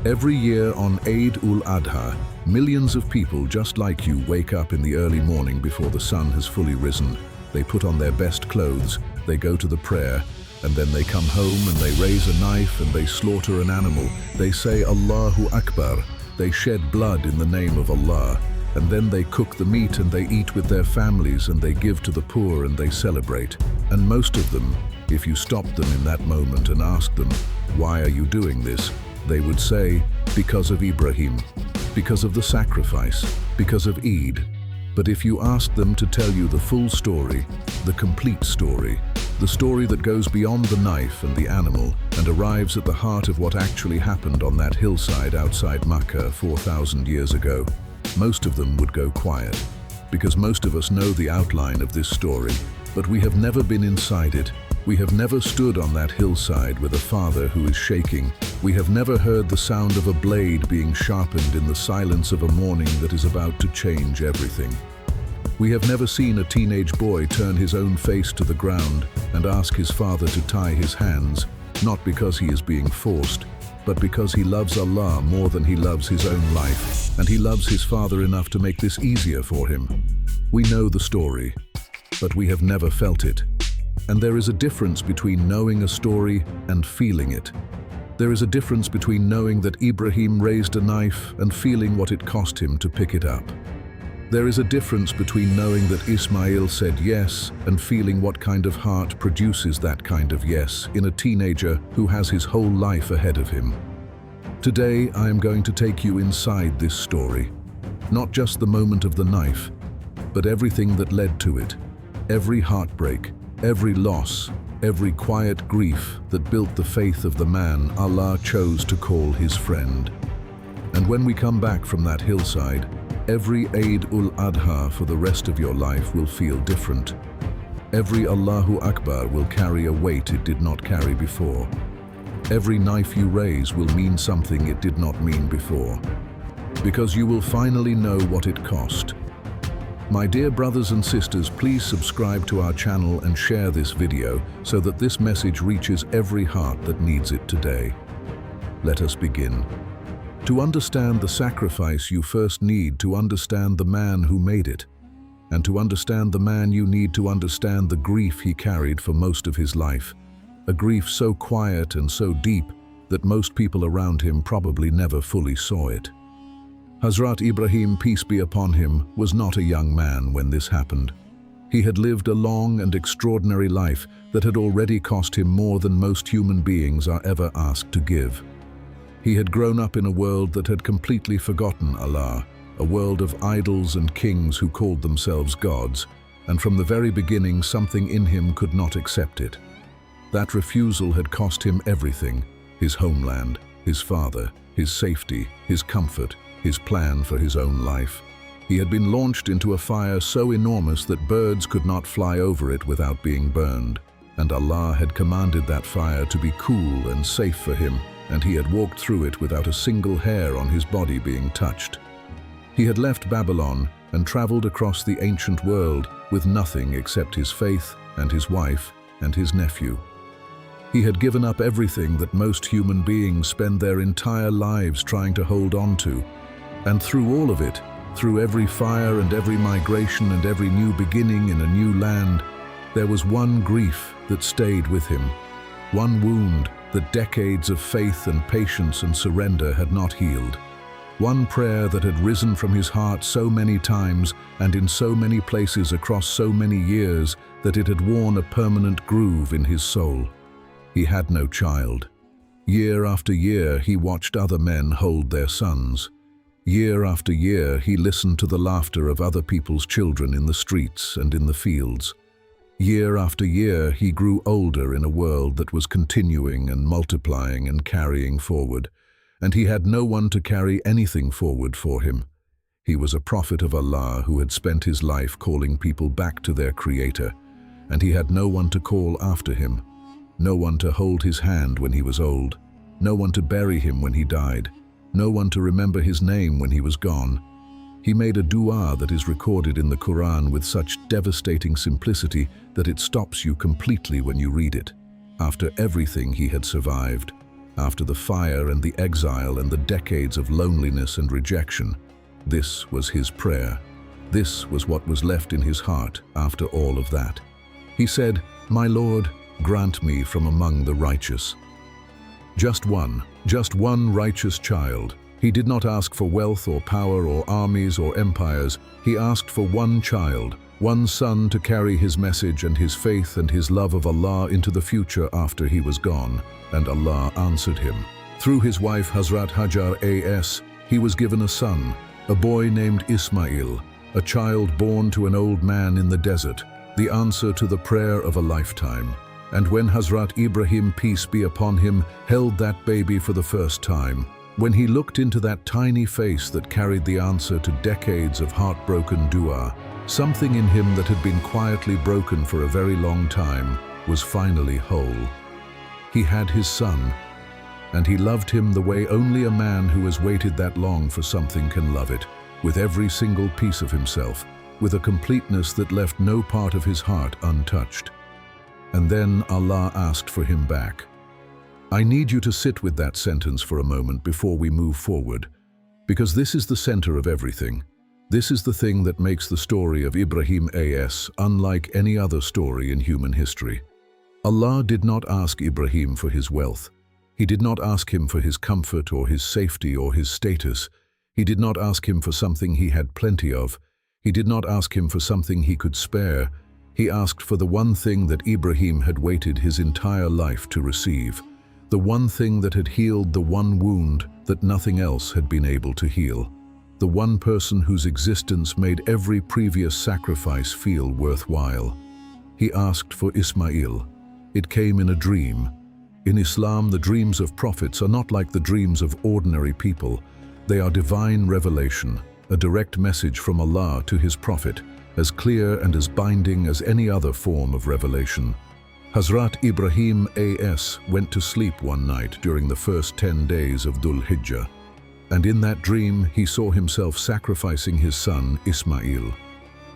Every year on Eid al-Adha, millions of people just like you wake up in the early morning before the sun has fully risen. They put on their best clothes, they go to the prayer, and then they come home and they raise a knife and they slaughter an animal. They say Allahu Akbar. They shed blood in the name of Allah. And then they cook the meat and they eat with their families and they give to the poor and they celebrate. And most of them, if you stopped them in that moment and asked them, why are you doing this? They would say, because of Ibrahim, because of the sacrifice, because of Eid. But if you asked them to tell you the full story, the complete story, the story that goes beyond the knife and the animal and arrives at the heart of what actually happened on that hillside outside Makkah 4,000 years ago, most of them would go quiet, because most of us know the outline of this story, but we have never been inside it. We have never stood on that hillside with a father who is shaking. We have never heard the sound of a blade being sharpened in the silence of a morning that is about to change everything. We have never seen a teenage boy turn his own face to the ground and ask his father to tie his hands, not because he is being forced, but because he loves Allah more than he loves his own life, and he loves his father enough to make this easier for him. We know the story, but we have never felt it. And there is a difference between knowing a story and feeling it. There is a difference between knowing that Ibrahim raised a knife and feeling what it cost him to pick it up. There is a difference between knowing that Ismail said yes and feeling what kind of heart produces that kind of yes in a teenager who has his whole life ahead of him. Today, I am going to take you inside this story. Not just the moment of the knife, but everything that led to it. Every heartbreak, every loss, every quiet grief that built the faith of the man Allah chose to call his friend. And when we come back from that hillside, every Eid al-Adha for the rest of your life will feel different. Every Allahu Akbar will carry a weight it did not carry before. Every knife you raise will mean something it did not mean before. Because you will finally know what it cost. My dear brothers and sisters, please subscribe to our channel and share this video so that this message reaches every heart that needs it today. Let us begin. To understand the sacrifice, you first need to understand the man who made it. And to understand the man, you need to understand the grief he carried for most of his life. A grief so quiet and so deep that most people around him probably never fully saw it. Hazrat Ibrahim, peace be upon him, was not a young man when this happened. He had lived a long and extraordinary life that had already cost him more than most human beings are ever asked to give. He had grown up in a world that had completely forgotten Allah, a world of idols and kings who called themselves gods, and from the very beginning something in him could not accept it. That refusal had cost him everything: his homeland, his father, his safety, his comfort, his plan for his own life. He had been launched into a fire so enormous that birds could not fly over it without being burned, and Allah had commanded that fire to be cool and safe for him, and he had walked through it without a single hair on his body being touched. He had left Babylon and traveled across the ancient world with nothing except his faith and his wife and his nephew. He had given up everything that most human beings spend their entire lives trying to hold on to. And through all of it, through every fire and every migration and every new beginning in a new land, there was one grief that stayed with him, one wound that decades of faith and patience and surrender had not healed, one prayer that had risen from his heart so many times and in so many places across so many years that it had worn a permanent groove in his soul. He had no child. Year after year, he watched other men hold their sons. Year after year, he listened to the laughter of other people's children in the streets and in the fields. Year after year, he grew older in a world that was continuing and multiplying and carrying forward, and he had no one to carry anything forward for him. He was a prophet of Allah who had spent his life calling people back to their Creator, and he had no one to call after him, no one to hold his hand when he was old, no one to bury him when he died, no one to remember his name when he was gone. He made a dua that is recorded in the Quran with such devastating simplicity that it stops you completely when you read it. After everything he had survived, after the fire and the exile and the decades of loneliness and rejection. This was his prayer. This was what was left in his heart after all of that. He said, "My Lord, grant me from among the righteous." Just one righteous child. He did not ask for wealth or power or armies or empires. He asked for one child, one son to carry his message and his faith and his love of Allah into the future after he was gone, and Allah answered him. Through his wife Hazrat Hajar A.S., he was given a son, a boy named Ismail, a child born to an old man in the desert, the answer to the prayer of a lifetime. And when Hazrat Ibrahim, peace be upon him, held that baby for the first time, when he looked into that tiny face that carried the answer to decades of heartbroken dua, something in him that had been quietly broken for a very long time was finally whole. He had his son, and he loved him the way only a man who has waited that long for something can love it, with every single piece of himself, with a completeness that left no part of his heart untouched. And then Allah asked for him back. I need you to sit with that sentence for a moment before we move forward, because this is the center of everything. This is the thing that makes the story of Ibrahim A.S. unlike any other story in human history. Allah did not ask Ibrahim for his wealth. He did not ask him for his comfort or his safety or his status. He did not ask him for something he had plenty of. He did not ask him for something he could spare. He asked for the one thing that Ibrahim had waited his entire life to receive, the one thing that had healed the one wound that nothing else had been able to heal, the one person whose existence made every previous sacrifice feel worthwhile. He asked for Ismail. It came in a dream. In Islam, the dreams of prophets are not like the dreams of ordinary people. They are divine revelation, a direct message from Allah to his prophet, as clear and as binding as any other form of revelation. Hazrat Ibrahim A.S. went to sleep one night during the first 10 days of Dhul Hijjah, and in that dream he saw himself sacrificing his son Ismail.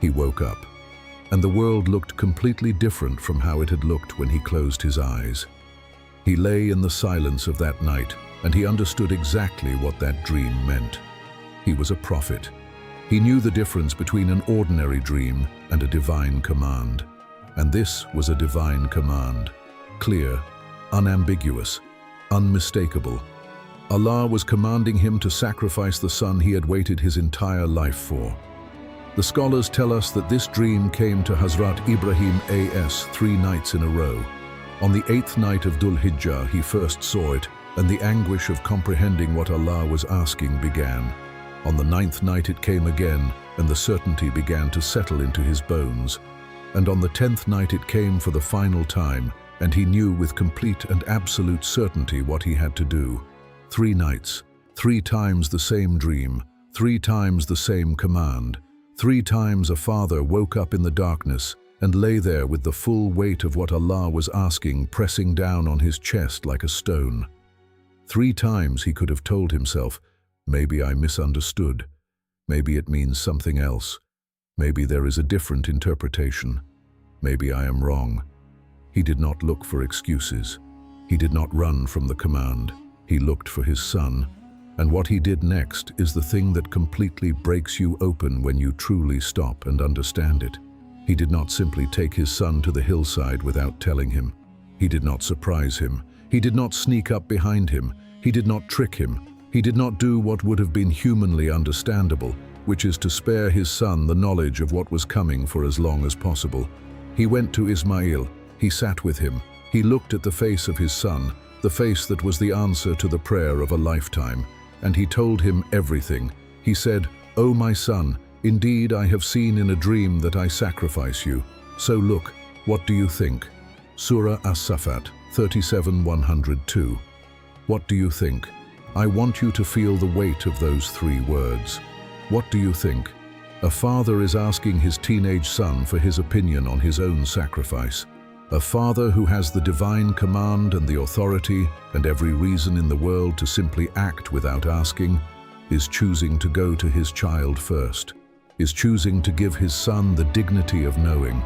He woke up, and the world looked completely different from how it had looked when he closed his eyes. He lay in the silence of that night, and he understood exactly what that dream meant. He was a prophet. He knew the difference between an ordinary dream and a divine command. And this was a divine command, clear, unambiguous, unmistakable. Allah was commanding him to sacrifice the son he had waited his entire life for. The scholars tell us that this dream came to Hazrat Ibrahim A.S. 3 nights in a row. On the 8th night of Dhul Hijjah, he first saw it, and the anguish of comprehending what Allah was asking began. On the 9th night it came again, and the certainty began to settle into his bones. And on the 10th night it came for the final time, and he knew with complete and absolute certainty what he had to do. 3 nights, 3 times the same dream, 3 times the same command. 3 times a father woke up in the darkness and lay there with the full weight of what Allah was asking pressing down on his chest like a stone. 3 times he could have told himself, maybe I misunderstood. Maybe it means something else. Maybe there is a different interpretation. Maybe I am wrong. He did not look for excuses. He did not run from the command. He looked for his son. And what he did next is the thing that completely breaks you open when you truly stop and understand it. He did not simply take his son to the hillside without telling him. He did not surprise him. He did not sneak up behind him. He did not trick him. He did not do what would have been humanly understandable, which is to spare his son the knowledge of what was coming for as long as possible. He went to Ismail. He sat with him. He looked at the face of his son, the face that was the answer to the prayer of a lifetime, and he told him everything. He said, "O my son, indeed I have seen in a dream that I sacrifice you. So look, what do you think?" Surah As-Saffat 37:102. What do you think? I want you to feel the weight of those 3 words. What do you think? A father is asking his teenage son for his opinion on his own sacrifice. A father who has the divine command and the authority and every reason in the world to simply act without asking, is choosing to go to his child first, is choosing to give his son the dignity of knowing,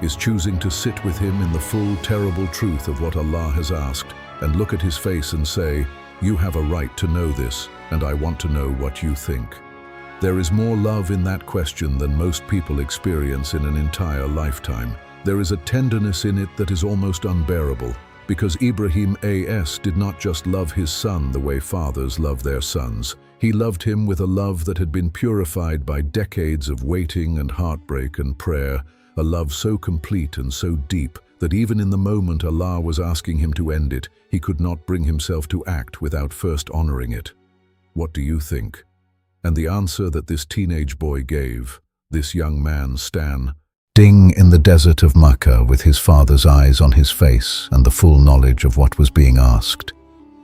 is choosing to sit with him in the full terrible truth of what Allah has asked, and look at his face and say, "You have a right to know this, and I want to know what you think." There is more love in that question than most people experience in an entire lifetime. There is a tenderness in it that is almost unbearable, because Ibrahim A.S. did not just love his son the way fathers love their sons. He loved him with a love that had been purified by decades of waiting and heartbreak and prayer, a love so complete and so deep that even in the moment Allah was asking him to end it, he could not bring himself to act without first honoring it. What do you think? And the answer that this teenage boy gave, this young man standing in the desert of Makkah with his father's eyes on his face and the full knowledge of what was being asked,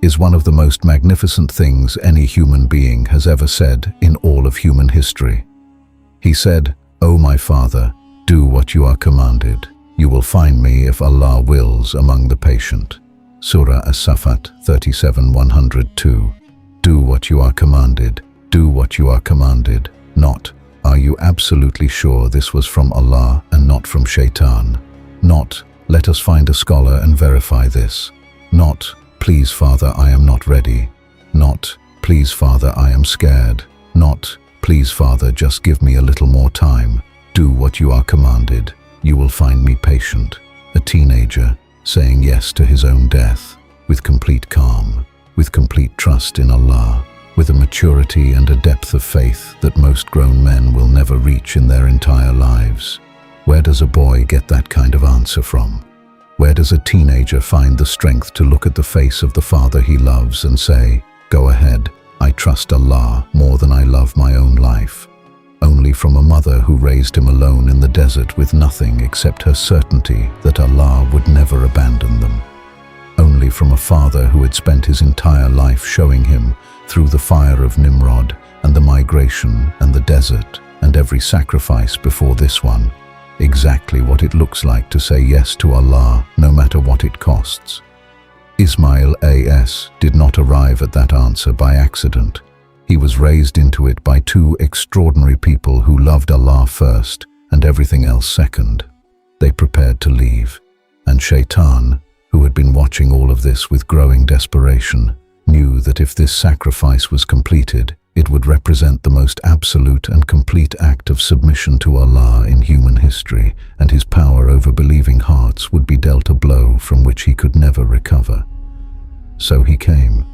is one of the most magnificent things any human being has ever said in all of human history. He said, "O my father, do what you are commanded. You will find me, if Allah wills, among the patient." Surah As-Saffat 37:102. Do what you are commanded. Do what you are commanded. Not, are you absolutely sure this was from Allah and not from Shaitan? Not, let us find a scholar and verify this. Not, please Father, I am not ready. Not, please Father, I am scared. Not, please Father, just give me a little more time. Do what you are commanded. You will find me patient. A teenager saying yes to his own death, with complete calm, with complete trust in Allah, with a maturity and a depth of faith that most grown men will never reach in their entire lives. Where does a boy get that kind of answer from? Where does a teenager find the strength to look at the face of the father he loves and say, "Go ahead, I trust Allah more than I love my own life"? Only from a mother who raised him alone in the desert with nothing except her certainty that Allah would never abandon them. Only from a father who had spent his entire life showing him, through the fire of Nimrod and the migration and the desert and every sacrifice before this one, exactly what it looks like to say yes to Allah no matter what it costs. Ismail A.S. did not arrive at that answer by accident. He was raised into it by two extraordinary people who loved Allah first and everything else second. They prepared to leave, and Shaitan, who had been watching all of this with growing desperation, knew that if this sacrifice was completed, it would represent the most absolute and complete act of submission to Allah in human history, and his power over believing hearts would be dealt a blow from which he could never recover. So he came.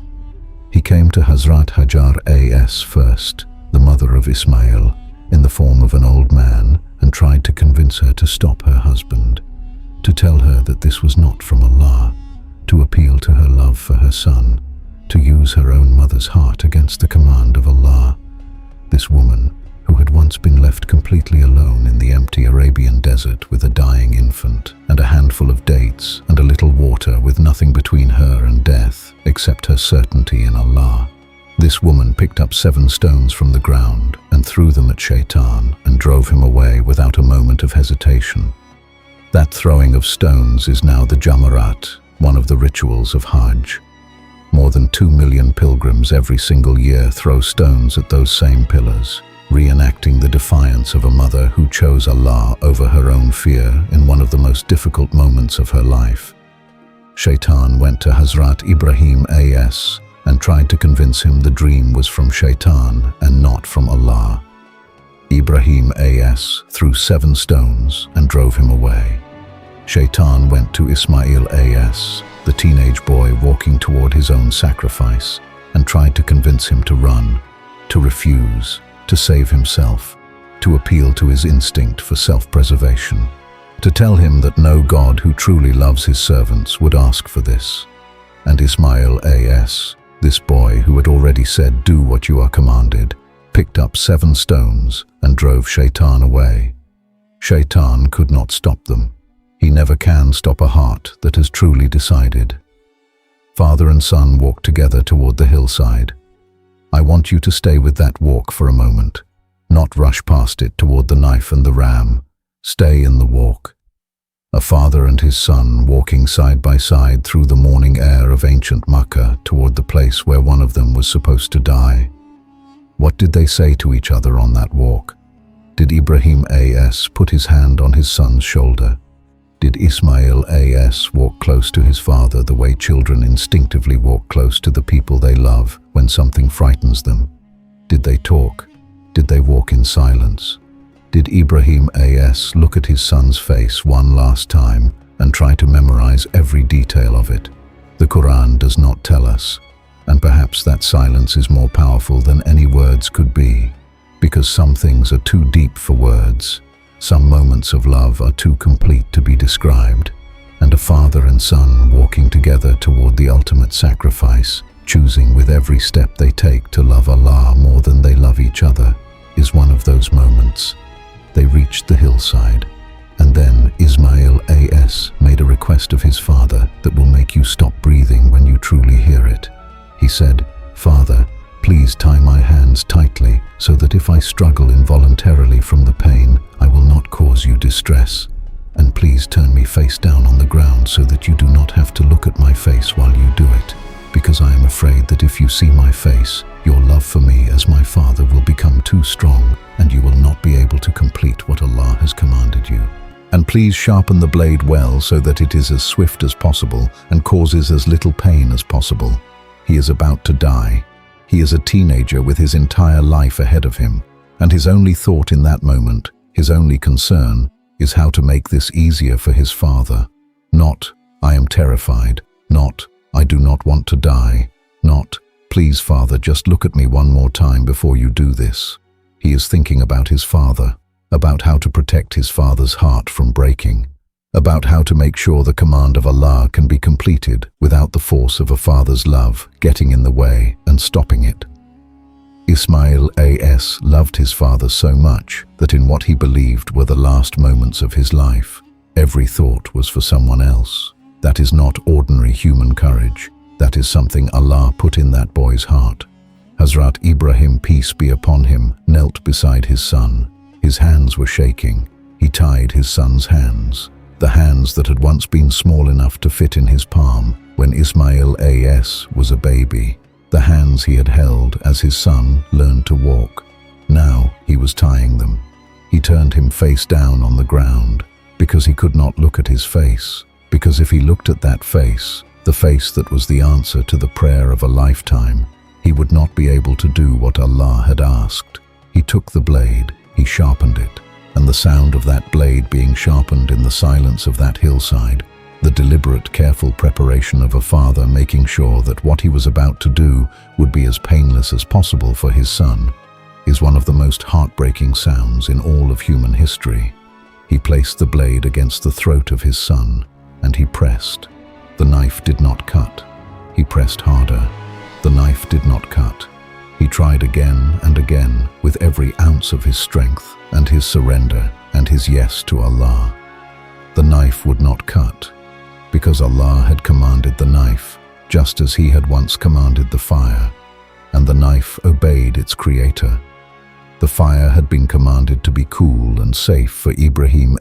He came to Hazrat Hajar A.S. first, the mother of Ismail, in the form of an old man, and tried to convince her to stop her husband, to tell her that this was not from Allah, to appeal to her love for her son, to use her own mother's heart against the command of Allah. This woman, who had once been left completely alone in the empty Arabian desert with a dying infant and a handful of dates and a little water with nothing between her and death except her certainty in Allah. This woman picked up 7 stones from the ground and threw them at Shaitan and drove him away without a moment of hesitation. That throwing of stones is now the Jamarat, one of the rituals of Hajj. More than 2 million pilgrims every single year throw stones at those same pillars, reenacting the defiance of a mother who chose Allah over her own fear in one of the most difficult moments of her life. Shaitan went to Hazrat Ibrahim A.S. and tried to convince him the dream was from Shaitan and not from Allah. Ibrahim A.S. threw 7 stones and drove him away. Shaitan went to Ismail A.S., the teenage boy walking toward his own sacrifice, and tried to convince him to run, to refuse, to save himself, to appeal to his instinct for self-preservation, to tell him that no God who truly loves his servants would ask for this. And Ismail A.S., this boy who had already said, "Do what you are commanded," picked up 7 stones and drove Shaitan away. Shaitan could not stop them. He never can stop a heart that has truly decided. Father and son walked together toward the hillside. I want you to stay with that walk for a moment, not rush past it toward the knife and the ram. Stay in the walk. A father and his son walking side by side through the morning air of ancient Makkah toward the place where one of them was supposed to die. What did they say to each other on that walk? Did Ibrahim A.S. put his hand on his son's shoulder? Did Ismail as walk close to his father the way children instinctively walk close to the people they love when something frightens them? Did they talk? Did they walk in silence? Did Ibrahim look at his son's face one last time and try to memorize every detail of it? The Quran does not tell us, and perhaps that silence is more powerful than any words could be, because some things are too deep for words. Some moments of love are too complete to be described, and a father and son walking together toward the ultimate sacrifice, choosing with every step they take to love Allah more than they love each other, is one of those moments. They reached the hillside, and then Ismail made a request of his father that will make you stop breathing when you truly hear it. He said, "Father, please tie my hands tightly so that if I struggle involuntarily from the pain, I will not cause you distress. And please turn me face down on the ground so that you do not have to look at my face while you do it, because I am afraid that if you see my face, your love for me as my father will become too strong and you will not be able to complete what Allah has commanded you. And please sharpen the blade well so that it is as swift as possible and causes as little pain as possible. He is about to die. He is a teenager with his entire life ahead of him, and his only thought in that moment, his only concern, is how to make this easier for his father. Not, I am terrified. Not, I do not want to die. Not, please father, just look at me one more time before you do this. He is thinking about his father, about how to protect his father's heart from breaking, about how to make sure the command of Allah can be completed without the force of a father's love getting in the way and stopping it. Ismail loved his father so much that in what he believed were the last moments of his life, every thought was for someone else. That is not ordinary human courage. That is something Allah put in that boy's heart. Hazrat Ibrahim, peace be upon him, knelt beside his son. His hands were shaking. He tied his son's hands, the hands that had once been small enough to fit in his palm when Ismail was a baby, the hands he had held as his son learned to walk. Now he was tying them. He turned him face down on the ground because he could not look at his face, because if he looked at that face, the face that was the answer to the prayer of a lifetime, he would not be able to do what Allah had asked. He took the blade, he sharpened it, and the sound of that blade being sharpened in the silence of that hillside, the deliberate, careful preparation of a father making sure that what he was about to do would be as painless as possible for his son, is one of the most heartbreaking sounds in all of human history. He placed the blade against the throat of his son, and he pressed. The knife did not cut. He pressed harder. The knife did not cut. He tried again and again with every ounce of his strength and his surrender and his yes to Allah. The knife would not cut, because Allah had commanded the knife, just as He had once commanded the fire, and the knife obeyed its creator. The fire had been commanded to be cool and safe for Ibrahim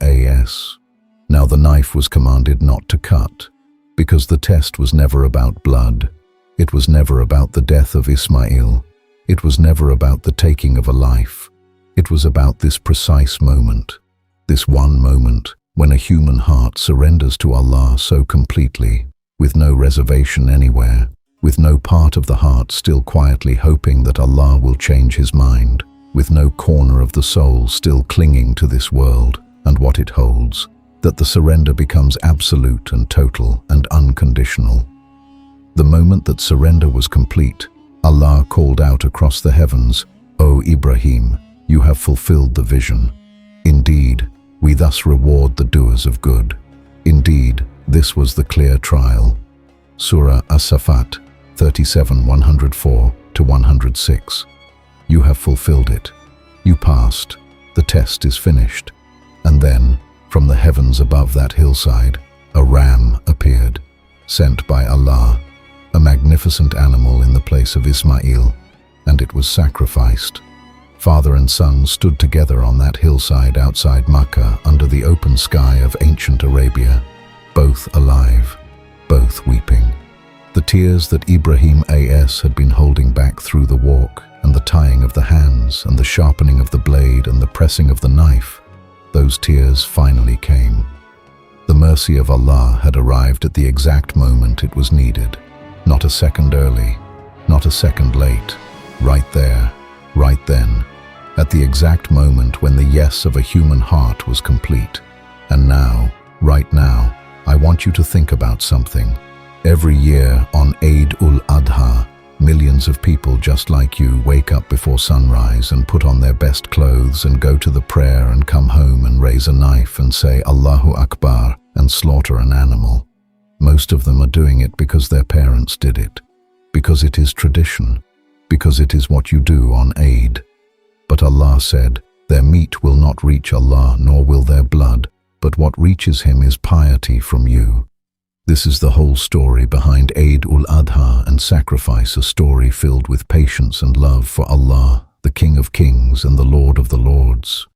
Now the knife was commanded not to cut, because the test was never about blood. It was never about the death of Ismail. It was never about the taking of a life. It was about this precise moment, this one moment when a human heart surrenders to Allah so completely, with no reservation anywhere, with no part of the heart still quietly hoping that Allah will change his mind, with no corner of the soul still clinging to this world and what it holds, that the surrender becomes absolute and total and unconditional. The moment that surrender was complete, Allah called out across the heavens, "O Ibrahim, you have fulfilled the vision. Indeed, we thus reward the doers of good." Indeed, this was the clear trial. Surah As-Saffat 37, 104-106. You have fulfilled it. You passed. The test is finished. And then, from the heavens above that hillside, a ram appeared, sent by Allah, a magnificent animal in the place of Ismail, and it was sacrificed. Father and son stood together on that hillside outside Makkah under the open sky of ancient Arabia, both alive, both weeping. The tears that Ibrahim had been holding back through the walk, and the tying of the hands, and the sharpening of the blade, and the pressing of the knife, those tears finally came. The mercy of Allah had arrived at the exact moment it was needed. Not a second early, not a second late. Right there, right then, at the exact moment when the yes of a human heart was complete. And now, right now, I want you to think about something. Every year on Eid al-Adha, millions of people just like you wake up before sunrise and put on their best clothes and go to the prayer and come home and raise a knife and say Allahu Akbar and slaughter an animal. Most of them are doing it because their parents did it, because it is tradition, because it is what you do on Eid. But Allah said, their meat will not reach Allah, nor will their blood, but what reaches Him is piety from you. This is the whole story behind Eid al-Adha and sacrifice, a story filled with patience and love for Allah, the King of Kings and the Lord of the Lords.